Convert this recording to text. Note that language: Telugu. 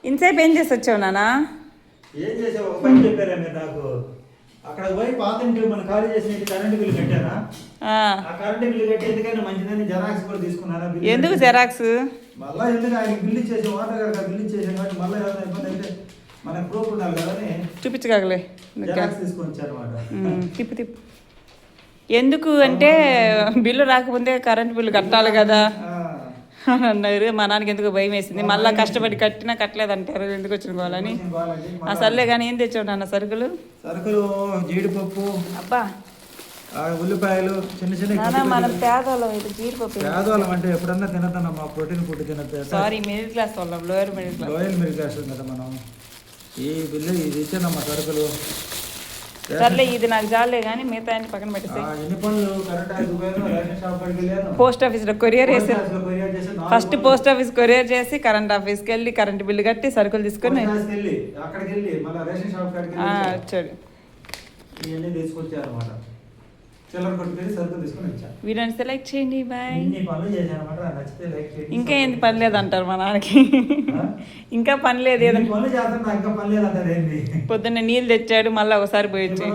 ఇంతసేపు ఏం చేసి వచ్చావు నాన్న? ఏం చేసావు? ఒక పని చెప్పారా మీరు నాకు. అక్కడ పోయి పాత ఇంటి మనం ఖాళీ చేసిన కరెంట్ బిల్లు కట్టారా? ఆ కరెంట్ బిల్లు కట్టి ఎందుకైనా మంచిదని జెరాక్స్ కూడా తీసుకున్నారా? ఎందుకు జెరాక్స్? మళ్ళీ ఎందుకు ఆయన బిల్లు ఇచ్చేసి ఓటర్ గారు బిల్లు ఇచ్చేసాం కాబట్టి మళ్ళీ ఏదైనా ఇబ్బంది అయితే మనకు ప్రూఫ్ ఉండాలి కదా అని చూపించగలే జెరాక్స్ తీసుకొని వచ్చారన్నమాట. తిప్పు ఎందుకు అంటే బిల్లు రాకపోతే కరెంట్ బిల్లు కట్టాలి కదా అని అన్నారు. మా నాన్నకి ఎందుకు భయం వేసింది, మళ్ళీ కష్టపడి కట్టినా కట్టలేదంటారు, ఎందుకు వచ్చిన గోలని. ఆ సర్లే కానీ ఏం తెచ్చావు నాన్న సరుకులు? జీడిపప్పు, అబ్బా ఉల్లిపాయలు, చిన్న చిన్న. మనం పేదవాళ్ళం, ఇది జీడిపప్పు. పేదవాళ్ళం అంటే ఎప్పుడన్నా తినద్దన్నమ్మా, ప్రోటీన్ ఫుడ్ తినద్దు. సారీ, మిడిల్ క్లాస్ వాళ్ళం, లోయర్ మిడిల్ క్లాస్ కదా మనం. ఈ బిల్లు ఇది ఇచ్చానమ్మా సరుకులు. సర్లే ఇది నాకు జాలే కానీ మిగతా అన్ని పక్కన పెట్టేసి. పోస్ట్ ఆఫీస్లో కొరియర్ వేసి, ఫస్ట్ పోస్ట్ ఆఫీస్ కొరియర్ చేసి కరెంట్ ఆఫీస్కి వెళ్ళి కరెంట్ బిల్లు కట్టి సరుకులు తీసుకొని వచ్చాడు. వీడియోని సెలెక్ట్ చేయండి. బాయ్. ఇంకా ఏంది పని లేదంటారు మా నాన్నకి. ఇంకా పని లేదు, ఏదైనా పొద్దున్న నీళ్ళు తెచ్చాడు, మళ్ళీ ఒకసారి పోయి వచ్చాయి.